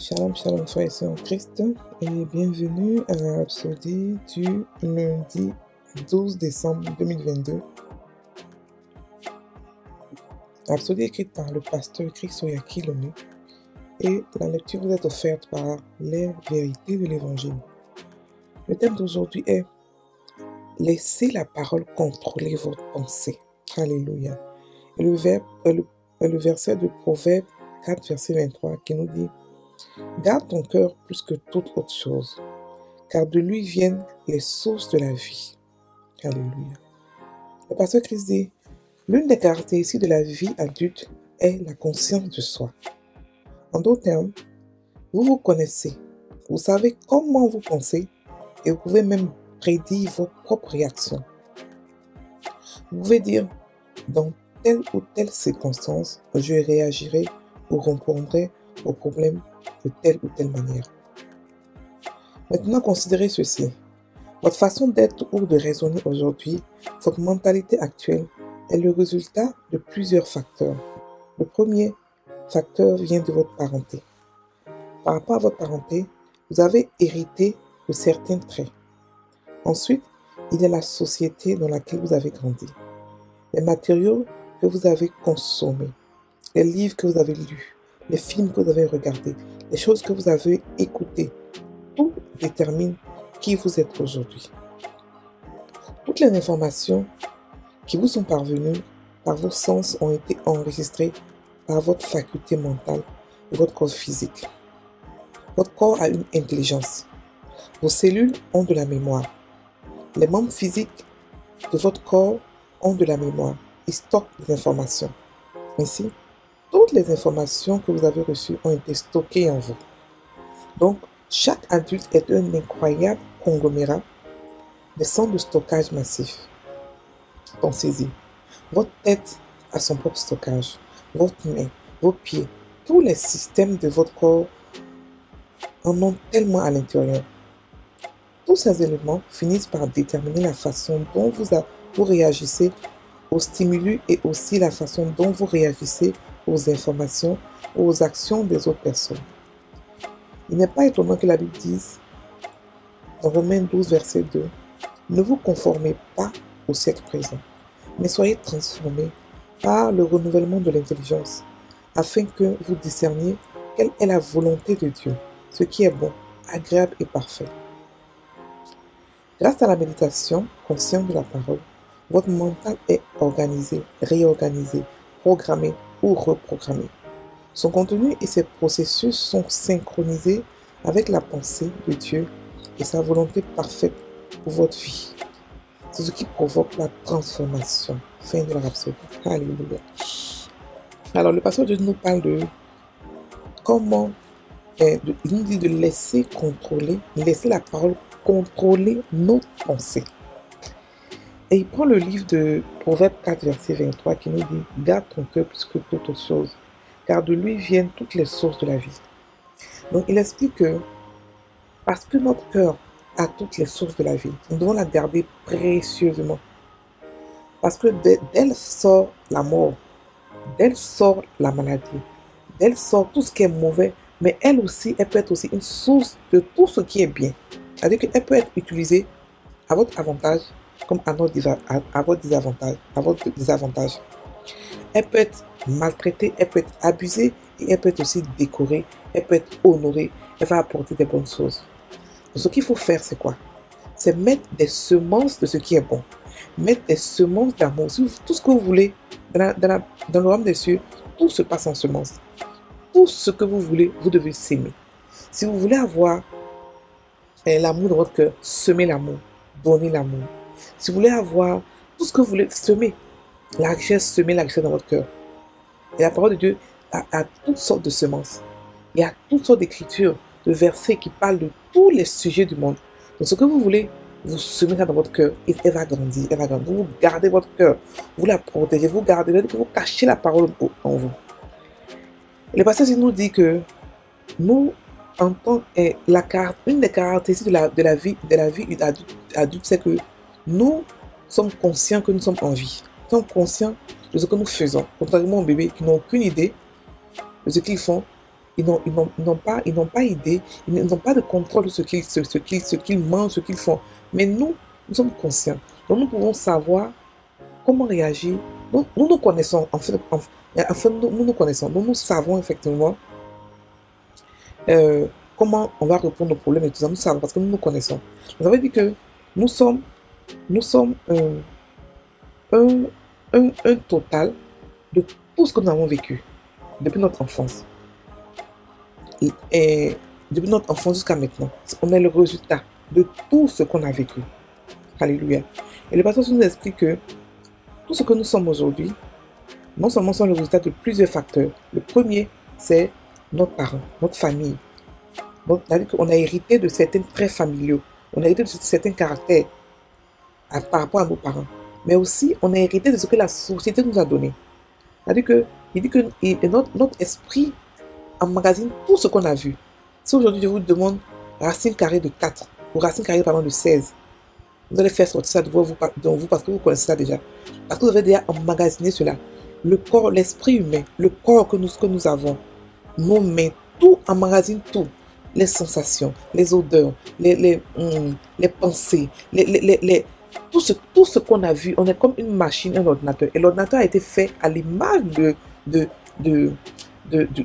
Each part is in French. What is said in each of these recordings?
Shalom, shalom, frères et sœurs en Christ, et bienvenue à la rhapsodie du lundi 12 décembre 2022. Rhapsodie écrite par le pasteur Christoya Kilomé, et la lecture vous est offerte par les vérités de l'Évangile. Le thème d'aujourd'hui est « Laissez la parole contrôler votre pensée ». Alléluia. Et le verset de Proverbe 4, verset 23 qui nous dit « Garde ton cœur plus que toute autre chose, car de lui viennent les sources de la vie. » Alléluia. Le pasteur Christ dit « L'une des caractéristiques de la vie adulte est la conscience de soi. » En d'autres termes, vous vous connaissez, vous savez comment vous pensez et vous pouvez même prédire vos propres réactions. Vous pouvez dire « Dans telle ou telle circonstance, je réagirai ou répondrai au problème de telle ou telle manière. » Maintenant, considérez ceci. Votre façon d'être ou de raisonner aujourd'hui, votre mentalité actuelle, est le résultat de plusieurs facteurs. Le premier facteur vient de votre parenté. Par rapport à votre parenté, vous avez hérité de certains traits. Ensuite, il y a la société dans laquelle vous avez grandi, les matériaux que vous avez consommés, les livres que vous avez lus, les films que vous avez regardés, les choses que vous avez écoutées. Tout détermine qui vous êtes aujourd'hui. Toutes les informations qui vous sont parvenues par vos sens ont été enregistrées par votre faculté mentale et votre corps physique. Votre corps a une intelligence. Vos cellules ont de la mémoire. Les membres physiques de votre corps ont de la mémoire. Ils stockent des informations. Ainsi, toutes les informations que vous avez reçues ont été stockées en vous. Donc, chaque adulte est un incroyable conglomérat de centres de stockage massifs. Pensez-y. Votre tête a son propre stockage. Votre main, vos pieds, tous les systèmes de votre corps en ont tellement à l'intérieur. Tous ces éléments finissent par déterminer la façon dont vous réagissez aux stimuli et aussi la façon dont vous réagissez aux informations ou aux actions des autres personnes. Il n'est pas étonnant que la Bible dise, dans Romains 12, verset 2, « Ne vous conformez pas au siècle présent, mais soyez transformés par le renouvellement de l'intelligence, afin que vous discerniez quelle est la volonté de Dieu, ce qui est bon, agréable et parfait. » Grâce à la méditation consciente de la parole, votre mental est organisé, réorganisé, programmé ou reprogrammé. Son contenu et ses processus sont synchronisés avec la pensée de Dieu et sa volonté parfaite pour votre vie. C'est ce qui provoque la transformation. Fin de la rhapsodie. Alléluia. Alors, le pasteur nous parle de comment, il nous dit de laisser la parole contrôler nos pensées. Et il prend le livre de Proverbe 4, verset 23 qui nous dit « Garde ton cœur plus que toute autre chose, car de lui viennent toutes les sources de la vie. » Donc, il explique que parce que notre cœur a toutes les sources de la vie, nous devons la garder précieusement. Parce que d'elle sort la mort, d'elle sort la maladie, d'elle sort tout ce qui est mauvais, mais elle peut être aussi une source de tout ce qui est bien. C'est-à-dire qu'elle peut être utilisée à votre avantage comme à votre désavantage. Elle peut être maltraitée, elle peut être abusée et elle peut être aussi décorée, elle peut être honorée, elle va apporter des bonnes choses. Donc, ce qu'il faut faire, c'est quoi? C'est mettre des semences de ce qui est bon, mettre des semences d'amour. Tout ce que vous voulez dans le royaume des cieux, tout se passe en semences. Tout ce que vous voulez, vous devez s'aimer. Si vous voulez avoir l'amour dans votre cœur, semez l'amour, donnez l'amour. Si vous voulez avoir tout ce que vous voulez, semez la richesse dans votre cœur. Et la parole de Dieu a toutes sortes de semences. Il y a toutes sortes d'écritures, de versets qui parlent de tous les sujets du monde. Donc ce que vous voulez, vous semez ça dans votre cœur et elle va grandir, elle va grandir. Vous gardez votre cœur, vous la protégez, vous cachez la parole en vous. Et le passage nous dit que nous, en tant une des caractéristiques de la vie adulte, c'est que nous sommes conscients que nous sommes en vie. Nous sommes conscients de ce que nous faisons, contrairement aux bébés qui n'ont aucune idée de ce qu'ils font ils n'ont pas idée, ils n'ont pas de contrôle de ce qu'ils mangent, ce qu'ils font. Mais nous sommes conscients. Donc nous pouvons savoir comment réagir. Nous nous connaissons, nous nous connaissons. Donc nous savons effectivement comment on va répondre aux problèmes et tout ça. Nous savons parce que nous nous connaissons. Ça veut dire que nous sommes un, un total de tout ce que nous avons vécu depuis notre enfance. Et depuis notre enfance jusqu'à maintenant. On est le résultat de tout ce qu'on a vécu. Alléluia. Et le pasteur nous explique que tout ce que nous sommes aujourd'hui, non seulement sont le résultat de plusieurs facteurs. Le premier, c'est notre parent, notre famille. Donc, c'est-à-dire qu'on a hérité de certains traits familiaux. On a hérité de certains caractères par rapport à nos parents. Mais aussi, on a hérité de ce que la société nous a donné. C'est-à-dire que, il dit que notre esprit emmagasine tout ce qu'on a vu. Si aujourd'hui je vous demande racine carrée de 4 ou racine carrée pardon, de 16, vous allez faire sortir ça de vous parce que vous connaissez ça déjà. Parce que vous avez déjà emmagasiné cela. Le corps, l'esprit humain, le corps que nous avons, nos mains, tout emmagasine tout. Les sensations, les odeurs, les pensées, tout ce qu'on a vu. On est comme une machine, un ordinateur. Et l'ordinateur a été fait à l'image du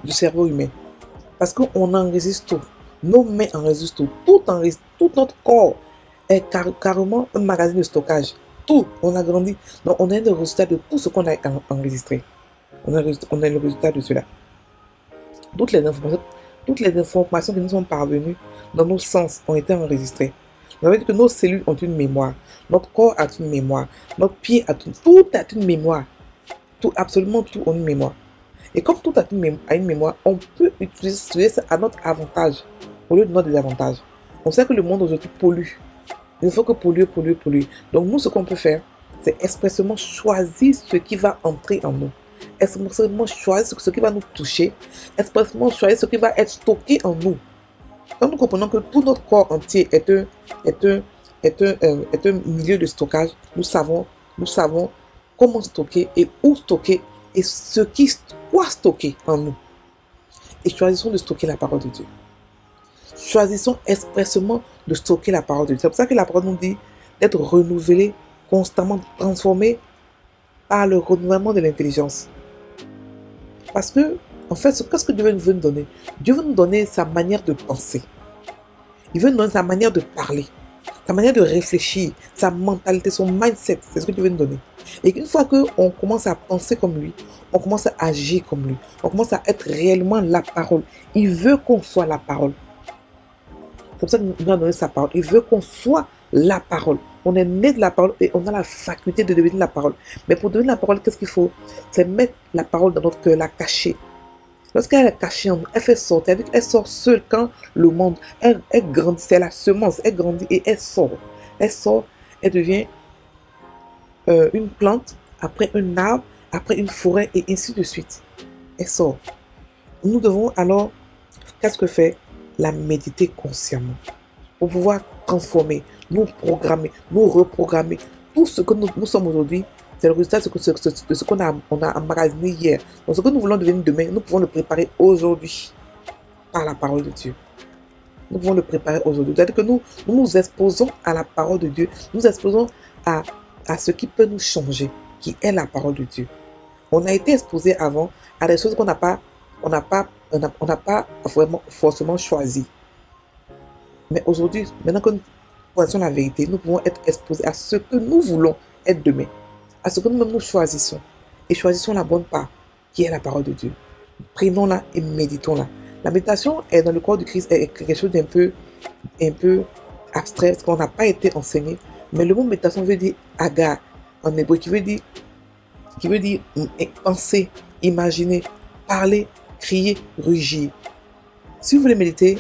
cerveau humain. Parce qu'on enregistre tout. Nos mains enregistrent tout. Tout notre corps est carrément un magazine de stockage. Tout, on a grandi. Donc, on est le résultat de tout ce qu'on a enregistré. On est le résultat de cela. Toutes les informations qui nous sont parvenues dans nos sens ont été enregistrées. Ça veut dire que nos cellules ont une mémoire. Notre corps a une mémoire. Notre pied a tout a une mémoire. Tout, absolument tout a une mémoire. Et comme tout a une mémoire, on peut utiliser ça à notre avantage au lieu de notre désavantage. On sait que le monde aujourd'hui pollue. Il ne faut que polluer. Donc nous, ce qu'on peut faire, c'est expressément choisir ce qui va entrer en nous. Expressément choisir ce qui va nous toucher. Expressément choisir ce qui va être stocké en nous. Quand nous comprenons que tout notre corps entier est un milieu de stockage, nous savons comment stocker et où stocker et quoi stocker en nous. Et choisissons de stocker la parole de Dieu. Choisissons expressément de stocker la parole de Dieu. C'est pour ça que la parole nous dit d'être renouvelé, constamment transformé par le renouvellement de l'intelligence. Parce que, en fait, qu'est-ce que Dieu veut nous donner? Dieu veut nous donner sa manière de penser. Il veut nous donner sa manière de parler, sa manière de réfléchir, sa mentalité, son mindset. C'est ce que Dieu veut nous donner. Et une fois qu'on commence à penser comme lui, on commence à agir comme lui, on commence à être réellement la parole. Il veut qu'on soit la parole. C'est pour ça qu'il nous a donné sa parole. Il veut qu'on soit la parole. On est né de la parole et on a la faculté de devenir la parole. Mais pour devenir la parole, qu'est-ce qu'il faut? C'est mettre la parole dans notre cœur, la cacher. Lorsqu'elle est cachée en nous, elle fait sortir. Elle sort seule quand le monde, elle grandit. C'est la semence. Elle grandit et elle sort. Elle sort, elle devient une plante, après un arbre, après une forêt et ainsi de suite. Elle sort. Nous devons alors, qu'est-ce que fait? La méditer consciemment. Pour pouvoir transformer, nous programmer, nous reprogrammer. Tout ce que nous sommes aujourd'hui, c'est le résultat de ce qu'on a emmagasiné hier. Donc ce que nous voulons devenir demain, nous pouvons le préparer aujourd'hui par la parole de Dieu. Nous pouvons le préparer aujourd'hui. C'est-à-dire que nous nous exposons à la parole de Dieu. Nous exposons à ce qui peut nous changer, qui est la parole de Dieu. On a été exposé avant à des choses qu'on n'a pas vraiment forcément choisies. Mais aujourd'hui, maintenant que nous connaissons la vérité, nous pouvons être exposés à ce que nous voulons être demain, à ce que nous-mêmes nous choisissons. Et choisissons la bonne part, qui est la parole de Dieu. Prenons-la et méditons-la. La méditation est dans le corps du Christ est quelque chose d'un peu abstrait, parce qu'on n'a pas été enseigné. Mais le mot méditation veut dire agar en hébreu, qui veut dire penser, imaginer, parler, crier, rugir. Si vous voulez méditer,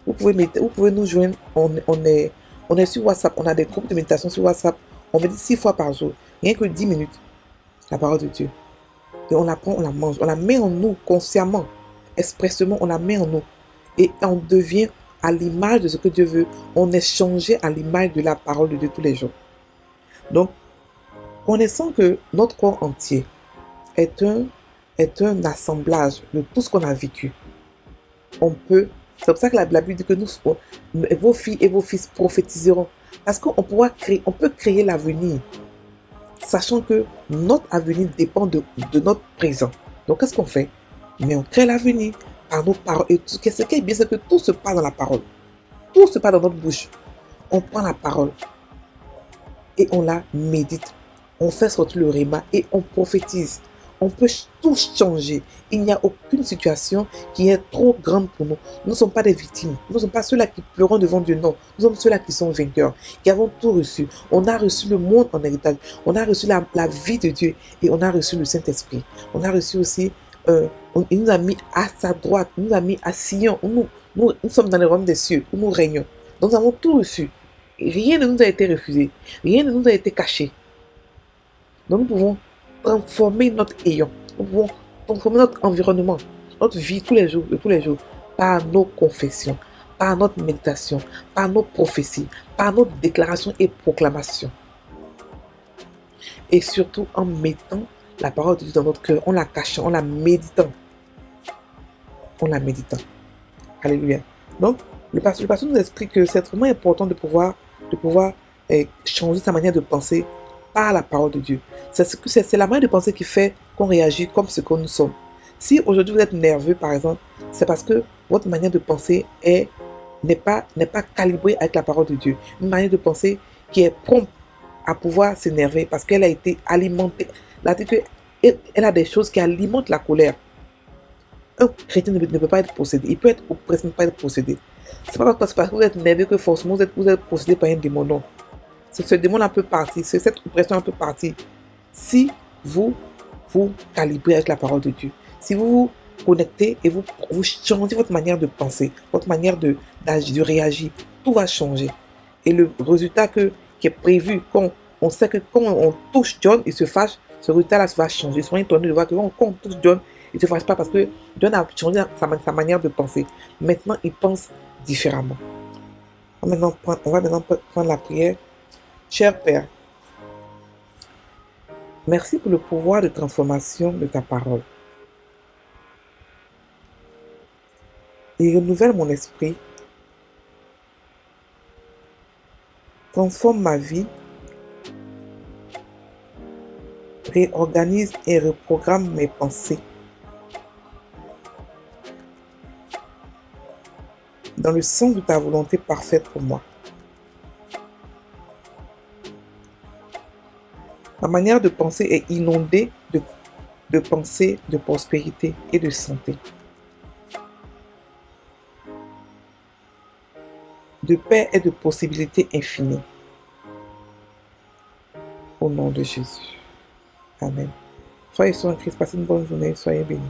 vous pouvez nous joindre. On est sur WhatsApp, on a des groupes de méditation sur WhatsApp. On médite 6 fois par jour, rien que 10 minutes. La parole de Dieu. Et on la prend, on la mange, on la met en nous consciemment, expressément, on la met en nous. Et on devient à l'image de ce que Dieu veut. On est changé à l'image de la parole de Dieu tous les jours. Donc, connaissant que notre corps entier est un assemblage de tout ce qu'on a vécu. On peut, c'est pour ça que la Bible dit que vos filles et vos fils prophétiseront. Parce on peut créer l'avenir, sachant que notre avenir dépend de notre présent. Donc, qu'est-ce qu'on fait? Mais on crée l'avenir par nos paroles. Et ce qui est bien, c'est que tout se passe dans la parole. Tout se passe dans notre bouche. On prend la parole et on la médite. On fait sortir le réma et on prophétise. On peut tout changer. Il n'y a aucune situation qui est trop grande pour nous. Nous ne sommes pas des victimes. Nous ne sommes pas ceux-là qui pleurent devant Dieu. Non, nous sommes ceux-là qui sont vainqueurs, qui avons tout reçu. On a reçu le monde en héritage. On a reçu la vie de Dieu et on a reçu le Saint-Esprit. On a reçu aussi, il nous a mis à sa droite, il nous a mis à Sion. Nous sommes dans le royaume des cieux où nous régnons. Donc nous avons tout reçu. Rien ne nous a été refusé. Rien ne nous a été caché. Donc nous pouvons transformer notre ayant. Nous pouvons transformer notre environnement, notre vie tous les jours, par nos confessions, par notre méditation, par nos prophéties, par nos déclarations et proclamations. Et surtout en mettant la parole de Dieu dans notre cœur, en la cachant, en la méditant. En la méditant. Alléluia. Donc, le pasteur nous explique que c'est vraiment important de pouvoir changer sa manière de penser par la parole de Dieu. C'est la manière de penser qui fait qu'on réagit comme ce que nous sommes. Si aujourd'hui vous êtes nerveux, par exemple, c'est parce que votre manière de penser n'est pas calibrée avec la parole de Dieu. Une manière de penser qui est prompte à pouvoir s'énerver parce qu'elle a été alimentée. Elle a des choses qui alimentent la colère. Un chrétien ne peut pas être possédé. Il peut être oppressé, ne pas être possédé. C'est pas parce que vous êtes nerveux que forcément vous êtes possédé par un démon. Non. Ce démon peut partir, cette oppression peut partir. Si vous vous calibrez avec la parole de Dieu, si vous vous connectez et vous changez votre manière de penser, votre manière de réagir, tout va changer. Et le résultat qui est prévu, on sait que quand on touche John, il se fâche, ce résultat-là va changer. Soyez étonnés de voir que quand on touche John, il ne se fâche pas parce que John a changé sa manière de penser. Maintenant, il pense différemment. On va maintenant prendre la prière. Cher Père, merci pour le pouvoir de transformation de ta parole. Il renouvelle mon esprit, transforme ma vie, réorganise et reprogramme mes pensées dans le sens de ta volonté parfaite pour moi. Ma manière de penser est inondée de pensées de prospérité et de santé, de paix et de possibilités infinies. Au nom de Jésus. Amen. Soyez sur un Christ, passez une bonne journée, soyez bénis.